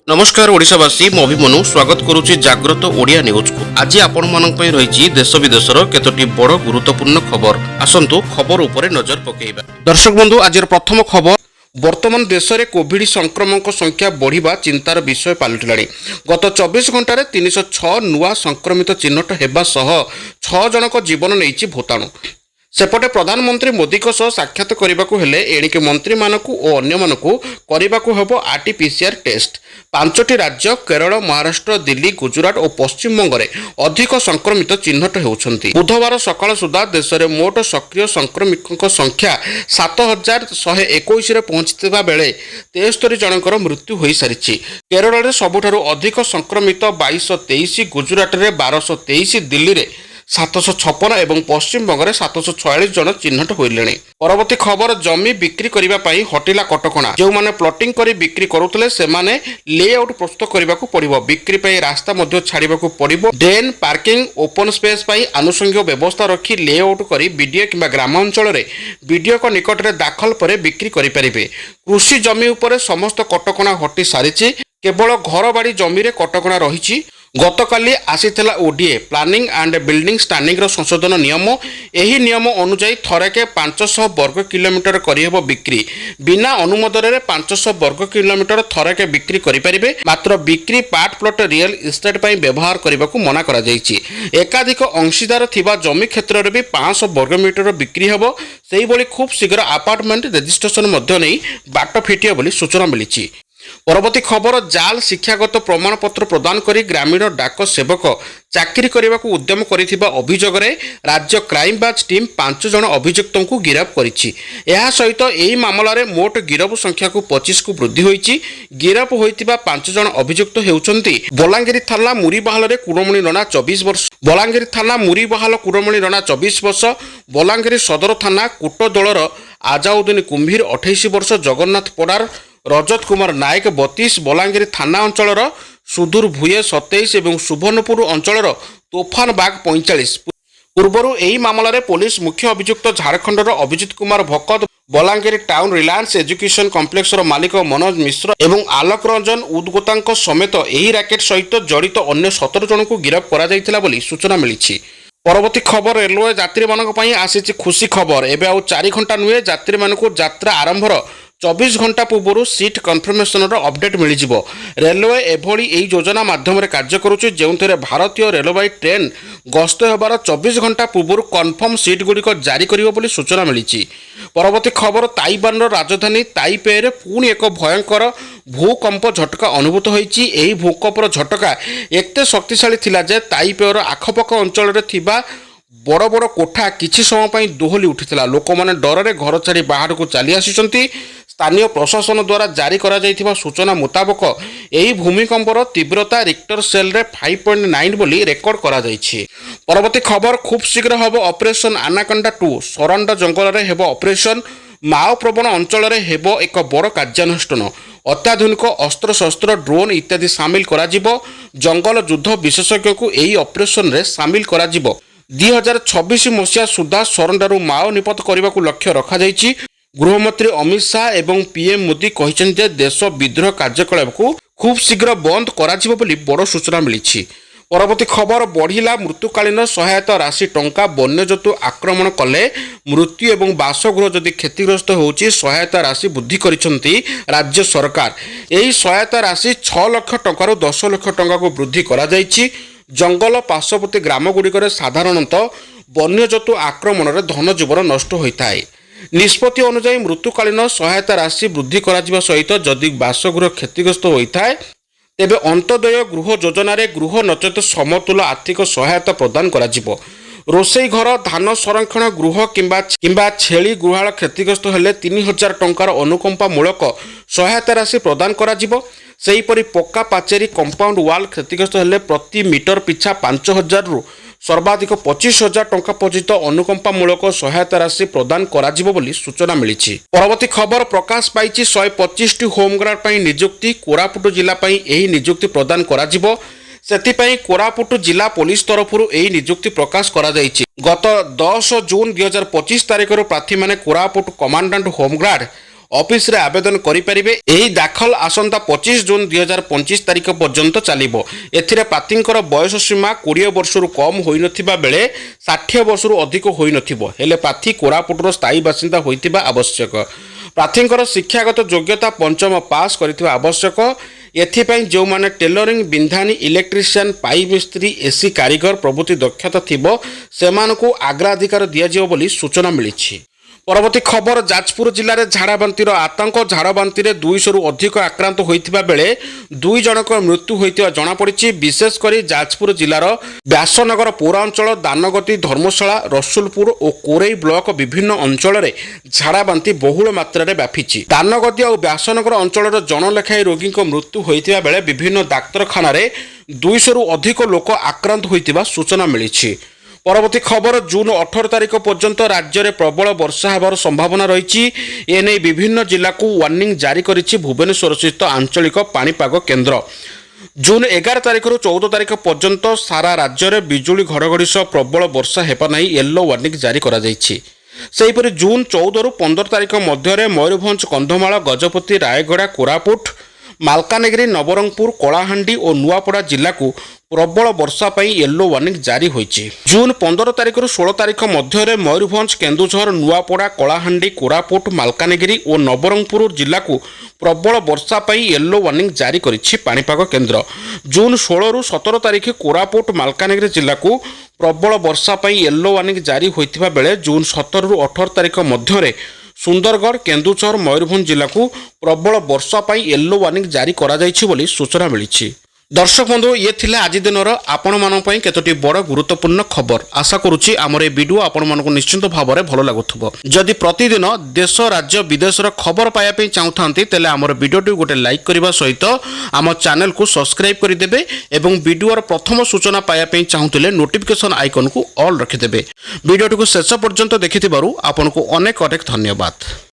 नमस्कार ओडिशावासी मु अभिमनु स्वागत करुच्ची जाग्रत ओडिया न्यूज को। आज आपण मानक पई रहिछि देश विदेशर केतोटी बड़ गुरुत्वपूर्ण खबर। आसंतु खबर उपरे नजर पकेइबा। दर्शक बंधु, आज प्रथम खबर। वर्तमान देश में कोविड संक्रमण संख्या बढ़िबा चिंतार विषय पलटिलाणी। गत 24 घंटे 306 नुआ संक्रमित चिन्हट हेबा सह 6 जनक जीवन नेइछि भूताणु। सेपटे प्रधानमंत्री मोदी साक्षात करने हेले एणिके मंत्री मानकु और अन्य मानकु करबाकु हेबो आरटीपीसीआर टेस्ट। 5टी राज्य केरल, महाराष्ट्र, दिल्ली, गुजरात और पश्चिम बंगरे अधिक संक्रमित चिन्हट होउछंती। बुधवार सकाळ सुधा देश में मोट सक्रिय संक्रमितों संख्या 7121 रे पहुंचथिबा बेले 73 जनकर मृत्यु होई सारिछि। केरल में सबुठारु अधिक संक्रमित 2223, गुजरात में 1223, दिल्ली में 756 एवं पश्चिम बंगरे 746 जन चिन्हट होइलेଣି। परवर्ती खबर, जमी बिक्री करिबा पई हटिला कटकणा। जो माने प्लॉटिंग करी बिक्री करुतले से माने लेआउट प्रस्तुत करबाकू पड़िबो। बिक्री पई रास्ता मध्य छाड़ीबाकू पड़िबो। ड्रेन, पार्किंग, ओपन स्पेस पई आनुषंगिक व्यवस्था रखी लेआउट करी बीडीओ किंबा ग्रामांचल रे बीडीओ को निकट रे दाखल परे बिक्री करि परिबे। कृषि जमी उपरे समस्त कटकणा हटि सारिछि। केवल घर बाड़ी जमी रे कटकणा रहिछि। गतकाली आसीथिला ODA planning and building standing रो संशोधन नियम। एही नियम अनुसार थरके 500 वर्ग किलोमीटर करिहेबो बिक्री। बिना अनुमोदन रे 500 वर्ग किलोमीटर थरके बिक्री करि परिबे। मात्र बिक्री पार्ट प्लॉट रियल एस्टेट पई व्यवहार करबाकू मना करा जायछि। एकाधिक अंशीदार थिबा जमी क्षेत्र रे भी 500 वर्ग मीटर बिक्री हेबो। सेही बोली खूब शीघ्र अपार्टमेंट रजिस्ट्रेशन मध्य नै बाट फिटिया बोली सूचना मिलिछि। परवर्ती खबर, जाल शिक्षागत प्रमाणपत्र प्रदान करी ग्रामीण डाक सेवक चाकरी करने को उद्यम करिथिबा अभियोग रे राज्य क्राइमब्रांच टीम 5 जन अभियुक्तों को गिरफ्त करिछि। एहा सहित एही मामला रे मोट गिरफ संख्या को 25 को वृद्धि होइछि। गिरफ होइतिबा 5 जन अभियुक्त हेउचंती बलांगीर थाना मुरीबाहाल रे कुरमणी राणा 24 वर्ष, बलांगीर थाना मुरीबाहाल कुरमणी राणा 24 वर्ष, बलांगीर सदर थाना कुटदोलर आजाउद्दीन कुंभीर 28 वर्ष, जगन्नाथ पडार रजत कुमार नायक 32, बलांगीर थाना अंचल सुधुर भूये 27 और सुवर्णपुर अंचल तोफान बाग 45। पूर्वर यही मामला रे पुलिस मुख्य अभियुक्त झारखंडर Abhijit Kumar Bhakat, Balangir town Reliance education complex मालिक मनोज मिश्र और आलोक रंजन उदगोता समेत यही रैकेट सहित जड़ित अन्य 17 जन को गिरफ्त करा सूचना मिली। परवर्ती खबर, रेलवे यात्री मानक आसी खुशी खबर। एवं आउ 4 घंटा नुहे यात्री मानक यात्रा आरंभर 24 घंटा पूर्व सीट कन्फर्मेशन अपडेट मिल जिवो। रेलवे एभली एही योजना माध्यम कार्य करुछि जेउथरे भारतीय रेलवे ट्रेन गस्त हेबार 24 घंटा पूर्व कन्फर्म सीट गुड़िक जारी करिवो बोली सूचना मिली। परवर्ती खबर, ताइवान राजधानी ताइपे रे पुणी एक भयंकर भूकंप झटका अनुभूत होइछि। एही भूकंपर झटका एते शक्तिशाली थिला जे ताइपेर आखपाख अंचल रे थिबा बड़ बड़ कोठा किछि समय पई दोहली उठिथिला। लोक माने डर रे घर छाड़ी बाहर को चली आसिसंती। स्थानीय प्रशासन द्वारा जारी करा जाइथिबा सूचना मुताबक एही भूमिकंपर तीव्रता रिक्टर सेल रे 5.9 बोली रेकर्ड करा जाइछि। परवर्ती खबर, खूब शीघ्र हबो ऑपरेशन आनाकोंडा 2। सरंड जंगल रे हेबो ऑपरेशन। माओ प्रवण अंचल रे हेबो एक बड़ कार्यानुष्ठान। अत्याधुनिक अस्त्र शस्त्र, ड्रोन इत्यादि सामिल करा जिवो। जंगल युद्ध विशेषज्ञ को एही ऑपरेशन रे सामिल करा जिवो। 2026 मसीहा सुधा सरंडारू माओ निपत करने को लक्ष्य रखा जाइछि। गृहमंत्री अमित शाह एवं पीएम मोदी कहते देश विद्रोह कार्यकलाप को खूब शीघ्र बंद करा बोली बड़ सूचना मिली। परवर्ती खबर, बढ़िला मृत्युकालीन सहायता राशि टंका। वन्यजंतु आक्रमण कले मृत्यु एवं बासगृह जदि क्षतिग्रस्त होउछि सहायता राशि वृद्धि करिसंती राज्य सरकार। एही सहायता राशि 6 लाख टंका 10 लाख टंका को वृद्धि करा जाइछि। जंगल पार्श्ववर्ती ग्राम गुड़िकर साधारणतः वन्यजंतु आक्रमण रे धन जीवन नष्ट होता है। निष्पत्ति अनुसार मृत्युकालीन सहायता राशि वृद्धि करा सहित जदि बासगृह क्षतिग्रस्त होता है तेबे अंत्योदय गृह योजन गृह नचेत समतुल आर्थिक सहायता प्रदान करा जिवो। रोषेई घर, धान संरक्षण गृह किंबा छेली गुहाल क्षतिग्रस्त हेले 3000 टंकार अनुकंपा मूलक सहायता राशि प्रदान करा जिवो। सेहीपरि पक्का पाचेरी कंपाउंड वाल क्षतिग्रस्त हेले प्रति मीटर पिछा 5000 रु सर्वाधिक 25,000 टंका पर्यंत अनुकंपामूलक सहायता राशि प्रदान करा जिवो बोली सूचना मिली। परवर्ती खबर, प्रकाश पाइछि 125 टी होमगार्ड पई नियुक्ति। कोरापुट जिला पई एही नियुक्ति प्रदान करा जिवो। सेतिपई कोरापुट जिला पुलिस तरफरु एही नियुक्ति प्रकाश करा जाइछि। गत 10 जून 2025 तारिखर प्रार्थी माने कोरापुट कमांडेंट होमगार्ड ଅଫିସରେ ଆବେଦନ କରିପାରିବେ। ଏହି ଦାଖଲ ଆସନ୍ତା 25 ଜୁନ 2025 ତାରିଖ ପର୍ଯ୍ୟନ୍ତ ଚାଲିବ। ଏଥିରେ ପ୍ରାର୍ଥୀଙ୍କର ବୟସ ସୀମା 20 ବର୍ଷରୁ କମ୍ ହୋଇନଥିବା ବେଳେ 60 ବର୍ଷରୁ ଅଧିକ ହୋଇନଥିବ। ହେଲେ ପ୍ରାର୍ଥୀ କୋରାପୁଟର ସ୍ଥାୟୀ ବାସିନ୍ଦା ହୋଇଥିବା ଆବଶ୍ୟକ। ପ୍ରାର୍ଥୀଙ୍କର ଶିକ୍ଷାଗତ ଯୋଗ୍ୟତା ପଞ୍ଚମ ପାସ୍ କରିଥିବା ଆବଶ୍ୟକ। ଏଥିପାଇଁ ଯେଉଁମାନେ ଟେଲରିଂ, ବିନ୍ଧାନୀ, ଇଲେକ୍ଟ୍ରିସିଆନ୍, ପାଇପ୍ ମିସ୍ତ୍ରୀ, ଏସି କାରିଗର ପ୍ରଭୃତି ଦକ୍ଷତା ଥିବ ସେମାନଙ୍କୁ ଅଗ୍ରାଧିକାର ଦିଆଯିବ ବୋଲି ସୂଚନା ମିଳିଛି। ପରବର୍ତ୍ତୀ ଖବର, ଯାଜପୁର ଜିଲ୍ଲାରେ ଝାଡ଼ାବାନ୍ତିର ଆତଙ୍କ। ଝାଡ଼ାବାନ୍ତିରେ 200ରୁ ଅଧିକ ଆକ୍ରାନ୍ତ ହୋଇଥିବା ବେଳେ 2 ଜଣଙ୍କର ମୃତ୍ୟୁ ହୋଇଥିବା ଜଣାପଡ଼ିଛି। ବିଶେଷ କରି ଯାଜପୁର ଜିଲ୍ଲାର ବ୍ୟାସନଗର ପୌରାଞ୍ଚଳ, ଦାନଗତି, ଧର୍ମଶାଳା, ରସୁଲପୁର ଓ କୋରେଇ ବ୍ଲକ ବିଭିନ୍ନ ଅଞ୍ଚଳରେ ଝାଡ଼ାବାନ୍ତି ବହୁଳ ମାତ୍ରାରେ ବ୍ୟାପିଛି। ଦାନଗତି ଆଉ ବ୍ୟାସନଗର ଅଞ୍ଚଳର ଜଣ ଲେଖାଏଁ ରୋଗୀଙ୍କ ମୃତ୍ୟୁ ହୋଇଥିବା ବେଳେ ବିଭିନ୍ନ ଡାକ୍ତରଖାନାରେ 200ରୁ ଅଧିକ ଲୋକ ଆକ୍ରାନ୍ତ ହୋଇଥିବା ସୂଚନା ମିଳିଛି। ପରବର୍ତ୍ତୀ ଖବର, ଜୁନ 18 ତାରିଖ ପର୍ଯ୍ୟନ୍ତ ରାଜ୍ୟରେ ପ୍ରବଳ ବର୍ଷା ହେବାର ସମ୍ଭାବନା ରହିଛି। ଏନେଇ ବିଭିନ୍ନ ଜିଲ୍ଲାକୁ ୱାର୍ଣ୍ଣିଂ ଜାରି କରିଛି ଭୁବନେଶ୍ୱରସ୍ଥିତ ଆଞ୍ଚଳିକ ପାଣିପାଗ କେନ୍ଦ୍ର। ଜୁନ 11 ତାରିଖରୁ 14 ତାରିଖ ପର୍ଯ୍ୟନ୍ତ ସାରା ରାଜ୍ୟରେ ବିଜୁଳି ଘଡ଼ଘଡ଼ି ସହ ପ୍ରବଳ ବର୍ଷା ହେବା ନେଇ ୟେଲୋ ୱାର୍ଣ୍ଣିଂ ଜାରି କରାଯାଇଛି। ସେହିପରି ଜୁନ 14ରୁ 15 ତାରିଖ ମଧ୍ୟରେ ମୟୂରଭଞ୍ଜ, କନ୍ଧମାଳ, ଗଜପତି, ରାୟଗଡ଼ା, କୋରାପୁଟ, ମାଲକାନଗିରି, ନବରଙ୍ଗପୁର, କଳାହାଣ୍ଡି ଓ ନୂଆପଡ଼ା ଜିଲ୍ଲାକୁ ପ୍ରବଳ ବର୍ଷା ପାଇଁ ୟେଲୋ ୱାର୍ଣ୍ଣିଂ ଜାରି ହୋଇଛି। ଜୁନ 15 ତାରିଖରୁ 16 ତାରିଖ ମଧ୍ୟରେ ମୟୂରଭଞ୍ଜ, କେନ୍ଦୁଝର, ନୂଆପଡ଼ା, କଳାହାଣ୍ଡି, କୋରାପୁଟ, ମାଲକାନଗିରି ଓ ନବରଙ୍ଗପୁର ଜିଲ୍ଲାକୁ ପ୍ରବଳ ବର୍ଷା ପାଇଁ ୟେଲୋ ୱାର୍ଣ୍ଣିଂ ଜାରି କରିଛି ପାଣିପାଗ କେନ୍ଦ୍ର। ଜୁନ 16ରୁ 17 ତାରିଖ କୋରାପୁଟ, ମାଲକାନଗିରି ଜିଲ୍ଲାକୁ ପ୍ରବଳ ବର୍ଷା ପାଇଁ ୟେଲୋ ୱାର୍ଣ୍ଣିଂ ଜାରି ହୋଇଥିବା ବେଳେ ଜୁନ 17ରୁ 18 ତାରିଖ ମଧ୍ୟରେ ସୁନ୍ଦରଗଡ଼, କେନ୍ଦୁଝର, ମୟୂରଭଞ୍ଜ ଜିଲ୍ଲାକୁ ପ୍ରବଳ ବର୍ଷା ପାଇଁ ୟେଲୋ ୱାର୍ଣ୍ଣିଂ ଜାରି କରାଯାଇଛି ବୋଲି ସୂଚନା ମିଳିଛି। ଦର୍ଶକ ବନ୍ଧୁ, ଇଏ ଥିଲା ଆଜି ଦିନର ଆପଣମାନଙ୍କ ପାଇଁ କେତୋଟି ବଡ଼ ଗୁରୁତ୍ୱପୂର୍ଣ୍ଣ ଖବର। ଆଶା କରୁଛି ଆମର ଏ ଭିଡ଼ିଓ ଆପଣମାନଙ୍କୁ ନିଶ୍ଚିନ୍ତ ଭାବରେ ଭଲ ଲାଗୁଥିବ। ଯଦି ପ୍ରତିଦିନ ଦେଶ, ରାଜ୍ୟ, ବିଦେଶର ଖବର ପାଇବା ପାଇଁ ଚାହୁଁଥାନ୍ତି ତେବେ ଆମର ଭିଡ଼ିଓଟି ଗୋଟେ ଲାଇକ୍ କରିବା ସହିତ ଆମ ଚ୍ୟାନେଲକୁ ସବସ୍କ୍ରାଇବ୍ କରିଦେବେ ଏବଂ ଭିଡ଼ିଓର ପ୍ରଥମ ସୂଚନା ପାଇବା ପାଇଁ ଚାହୁଁଥିଲେ ନୋଟିଫିକେସନ୍ ଆଇକନ୍କୁ ଅଲ୍ ରଖିଦେବେ। ଭିଡ଼ିଓଟିକୁ ଶେଷ ପର୍ଯ୍ୟନ୍ତ ଦେଖିଥିବାରୁ ଆପଣଙ୍କୁ ଅନେକ ଅନେକ ଧନ୍ୟବାଦ।